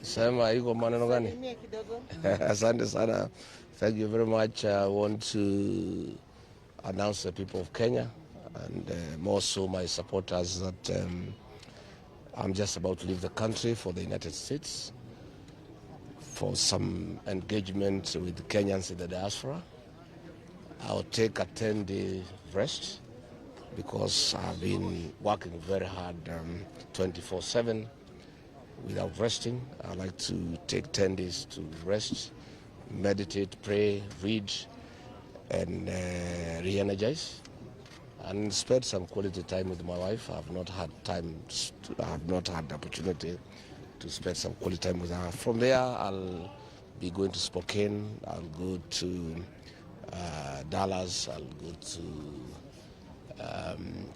Sema iko maneno gani? Asante sana. Thank you very much. I want to announce the people of Kenya and more so my supporters that I'm just about to leave the country for the United States for some engagement with the Kenyans in the diaspora. I'll take a 10-day rest because I've been working very hard 24/7 without resting. I like to take 10 days to rest, meditate, pray, read, and re-energize, and spend some quality time with my wife. I have not had the opportunity to spend some quality time with her. From there, I'll be going to Spokane. I'll go to Dallas. I'll go to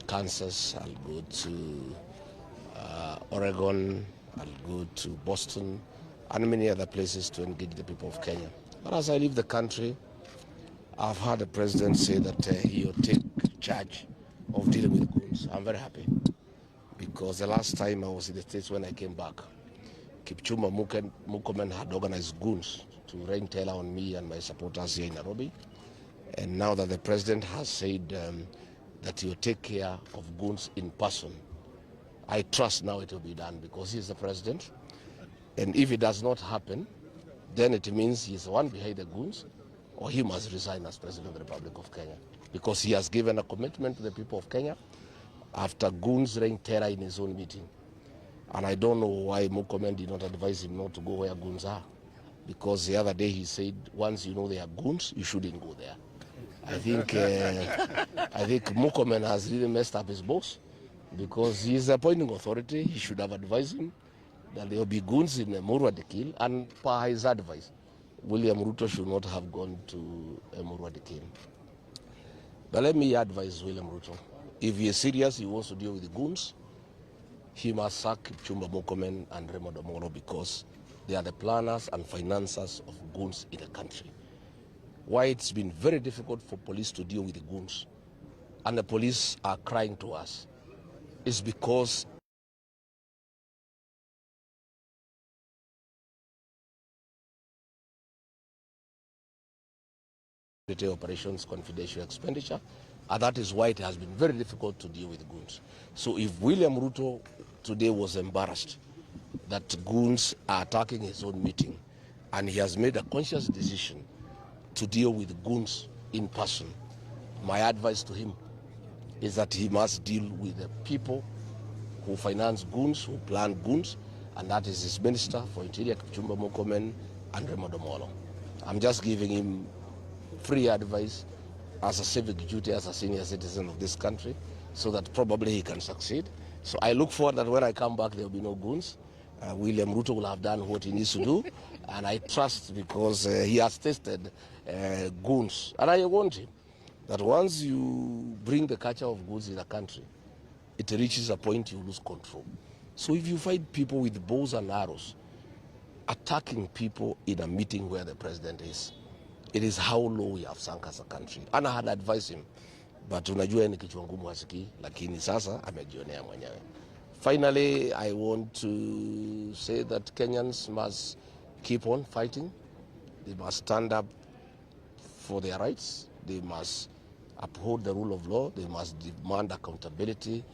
Kansas. I'll go to Oregon. I'll go to Boston and many other places to engage the people of Kenya. But as I leave the country, I've heard the president say that he'll take charge of dealing with goons. I'm very happy because the last time I was in the States when I came back, Kipchumba Murkomen had organized goons to rain terror on me and my supporters here in Nairobi. And now that the president has said that he'll take care of goons in person, I trust now it will be done because he's the president. And if it does not happen, then it means he's the one behind the goons, or he must resign as president of the Republic of Kenya because he has given a commitment to the people of Kenya after goons rain terror in his own meeting. And I don't know why Murkomen did not advise him not to go where goons are, because the other day he said, once you know they are goons, you shouldn't go there. I think Murkomen has really messed up his boss, because he is the appointing authority. He should have advised him that there will be goons in Murwa Dikil, and per his advice, William Ruto should not have gone to Murwa Dikil. But let me advise William Ruto, if he is serious, he wants to deal with the goons, he must sack Kipchumba Murkomen and Raymond Omolo because they are the planners and financiers of goons in the country. Why it's been very difficult for police to deal with the goons, and the police are crying to us, is because operations confidential expenditure, and that is why it has been very difficult to deal with goons. So if William Ruto today was embarrassed that goons are attacking his own meeting, and he has made a conscious decision to deal with goons in person, my advice to him is that he must deal with the people who finance goons, who plan goons, and that is his Minister for Interior, Kipchumba Murkomen, and Raymond Omolo. I'm just giving him free advice as a civic duty, as a senior citizen of this country, so that probably he can succeed. So I look forward that when I come back, there will be no goons. William Ruto will have done what he needs to do, and I trust because he has tested goons. And I want him that once you bring the culture of goons in the country, it reaches a point you lose control. So if you find people with bows and arrows attacking people in a meeting where the president is, it is how low we have sunk as a country. And I had advised him, but unajua ni kichwa ngumu hasiki, lakini sasa amejionea mwenyewe. Finally, I want to say that Kenyans must keep on fighting. They must stand up for their rights. They must uphold the rule of law. They must demand accountability.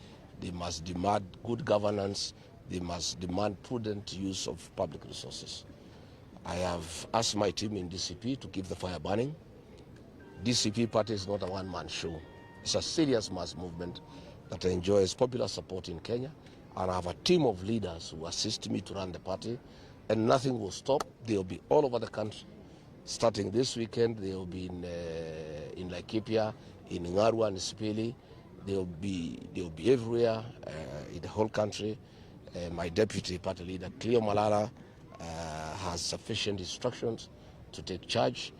They must demand good governance. They must demand prudent use of public resources. I have asked my team in DCP to keep the fire burning. DCP party is not a one-man show. It's a serious mass movement that enjoys popular support in Kenya. And I have a team of leaders who assist me to run the party. And nothing will stop. They will be all over the country. Starting this weekend, they will be in Laikipia, in Ngarwa and Sipili. They will be everywhere in the whole country. My deputy party leader, Cleo Malala, has sufficient instructions to take charge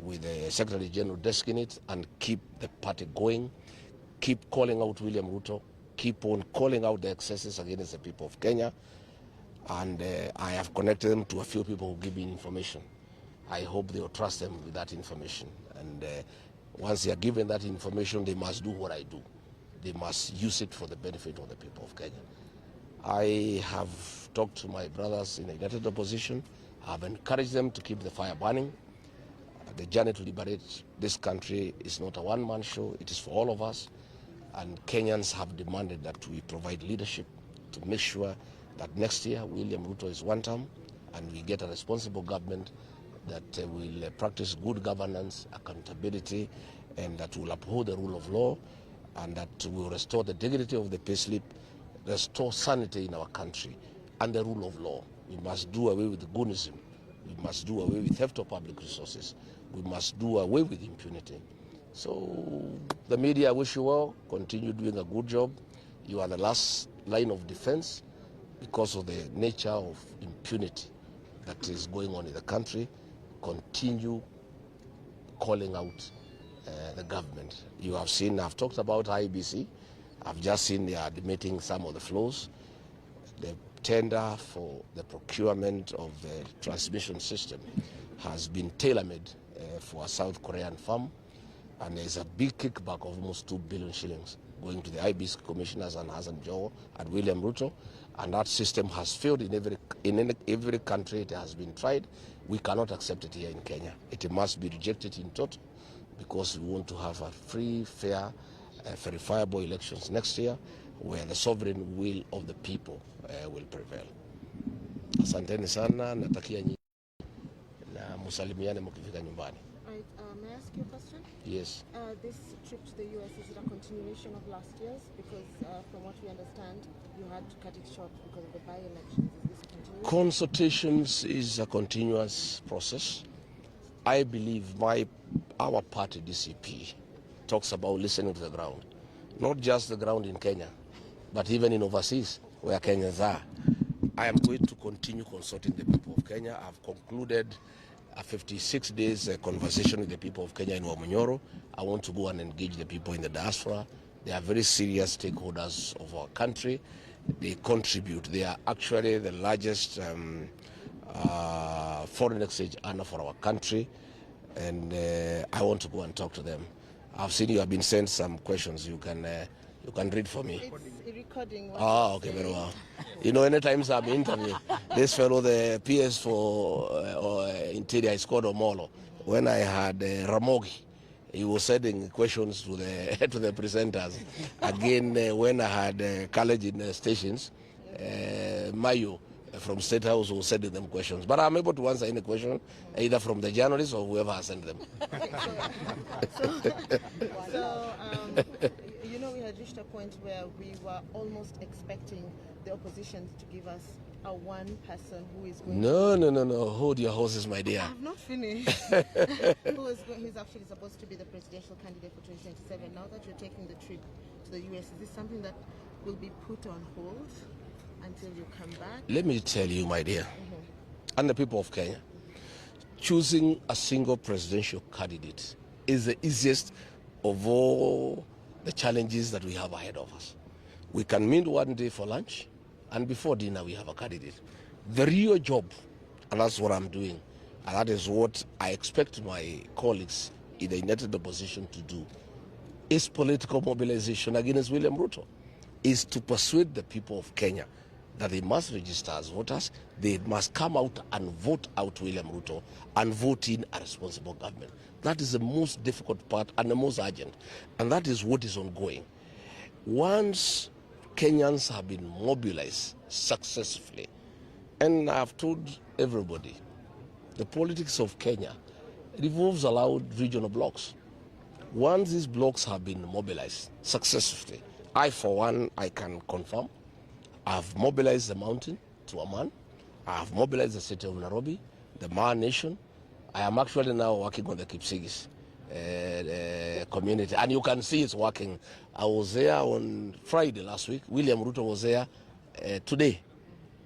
with the Secretary General designate and keep the party going. Keep calling out William Ruto. Keep on calling out the excesses against the people of Kenya. And I have connected them to a few people who give me information. I hope they will trust them with that information. And once they are given that information, they must do what I do. They must use it for the benefit of the people of Kenya. I have talked to my brothers in the United Opposition. I've encouraged them to keep the fire burning. The journey to liberate this country is not a one-man show. It is for all of us. And Kenyans have demanded that we provide leadership to make sure that next year William Ruto is one term and we get a responsible government that will practice good governance, accountability, and that will uphold the rule of law, and that will restore the dignity of the payslip, restore sanity in our country, and the rule of law. We must do away with goonism. We must do away with theft of public resources. We must do away with impunity. So the media, I wish you well. Continue doing a good job. You are the last line of defense because of the nature of impunity that is going on in the country. Continue calling out the government. You have seen, I've talked about IBC. I've just seen they are admitting some of the flaws. The tender for the procurement of the transmission system has been tailor-made for a South Korean firm, and there's a big kickback of almost 2 billion shillings going to the IBC commissioners and Hassan Joho and William Ruto, and that system has failed in every country it has been tried. We cannot accept it here in Kenya. It must be rejected in total, because we want to have a free, fair, verifiable elections next year where the sovereign will of the people will prevail. Asanteni sana, natakia nyinyi na musalimiane mkifika nyumbani. Right, may I ask you a question? Yes. This trip to the US, is it a continuation of last year's? Because from what we understand, you had to cut it short because of the by-elections. Is this a continuation? Consultations is a continuous process. I believe our party, DCP, talks about listening to the ground. Not just the ground in Kenya, but even in overseas where Kenyans are. I am going to continue consulting the people of Kenya. I've concluded a 56 days conversation with the people of Kenya in Wamunyoro. I want to go and engage the people in the diaspora. They are very serious stakeholders of our country. They contribute. They are actually the largest foreign exchange earner for our country. And I want to go and talk to them. I've seen you have been sent some questions. You can read for me. It's recording. Ah, okay, very well. You know, anytime I'm interviewing this fellow, the PS for Interior is called Omolo. When I had Ramogi, he was sending questions to the to the presenters. Again, when I had college in the stations, Mayo from State House was sending them questions. But I'm able to answer any question, either from the journalists or whoever has sent them. You know, we had reached a point where we were almost expecting the opposition to give us a one person who is going No. Hold your horses, my dear. I've not finished. He's actually supposed to be the presidential candidate for 2027. Now that you're taking the trip to the US, is this something that will be put on hold until you come back? Let me tell you, my dear, and the people of Kenya, choosing a single presidential candidate is the easiest of all the challenges that we have ahead of us. We can meet one day for lunch, and before dinner we have a candidate. The real job, and that's what I'm doing, and that is what I expect my colleagues in the United Opposition to do, is political mobilization against William Ruto, is to persuade the people of Kenya that they must register as voters, they must come out and vote out William Ruto and vote in a responsible government. That is the most difficult part and the most urgent, and that is what is ongoing. Once Kenyans have been mobilized successfully, and I have told everybody, the politics of Kenya revolves around regional blocks. Once these blocks have been mobilized successfully, I, for one, I can confirm, I've mobilized the mountain to Amman. I've mobilized the city of Nairobi, the Maa Nation. I am actually now working on the Kipsigis community, and you can see it's working. I was there on Friday last week. William Ruto was there today,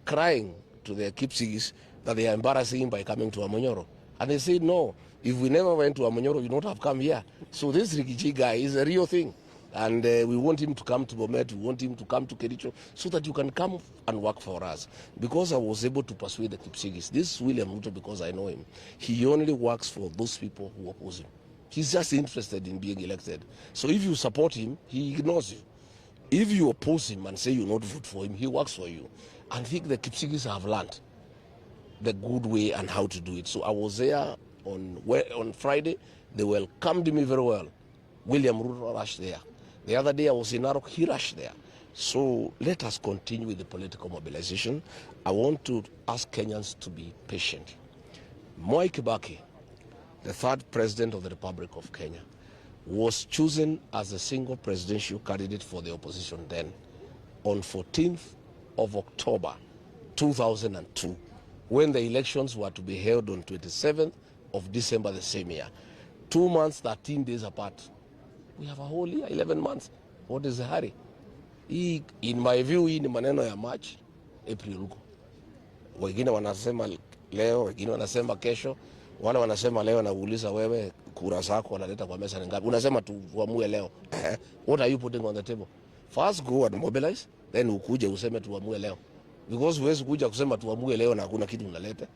crying to the Kipsigis that they are embarrassing him by coming to Amonyoro. And they said, no, if we never went to Amonyoro, we would not have come here. So this Rigathi guy is a real thing. And we want him to come to Bomet, we want him to come to Kericho, so that you can come and work for us. Because I was able to persuade the Kipsigis, this is William Ruto, because I know him, he only works for those people who oppose him. He's just interested in being elected. So if you support him, he ignores you. If you oppose him and say you not vote for him, he works for you. And I think the Kipsigis have learned the good way and how to do it. So I was there on Friday. They welcomed me very well. William Ruto rushed there. The other day I was in Narok, he rushed there. So let us continue with the political mobilization. I want to ask Kenyans to be patient. Mwai Kibaki, the third president of the Republic of Kenya, was chosen as the single presidential candidate for the opposition then on 14th of October 2002, when the elections were to be held on 27th of December the same year. 2 months, 13 days apart. We have a whole year, 11 months. What is the hurry? In my view, hii ni maneno ya March, April huko. Wengine wanasema leo, wengine wanasema kesho. Wale wanasema leo na uuliza wewe kura zako wanaleta kwa mesa ni ngapi? Unasema tuamue leo. What are you putting on the table? First go and mobilize, then ukuje useme tuamue leo. Because huwezi kuja kusema tuamue leo na hakuna kitu unaleta.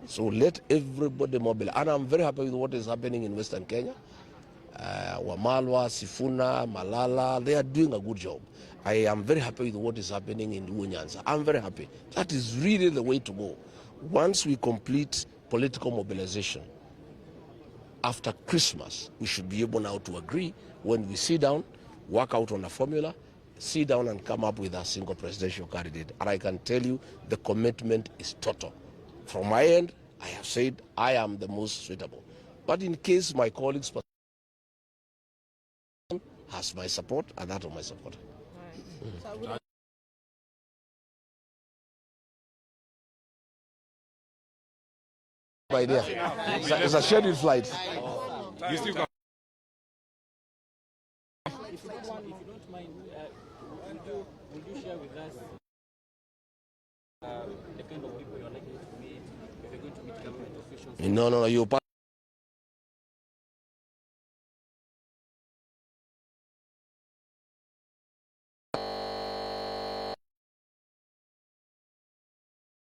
So let everybody mobilize. And I'm very happy with what is happening in Western Kenya. Wamalwa, Sifuna, Malala, they are doing a good job. I am very happy with what is happening in Nyanza. I'm very happy. That is really the way to go. Once we complete political mobilization, after Christmas, we should be able now to agree when we sit down, work out on a formula, sit down and come up with a single presidential candidate. And I can tell you the commitment is total. From my end, I have said I am the most suitable. But in case my colleagues has my support and that of my support. Right. By there. It's a scheduled flight. You still got... If you don't mind, would you share with us the kind of people you're likely to meet if you're going to meet government officials? No, you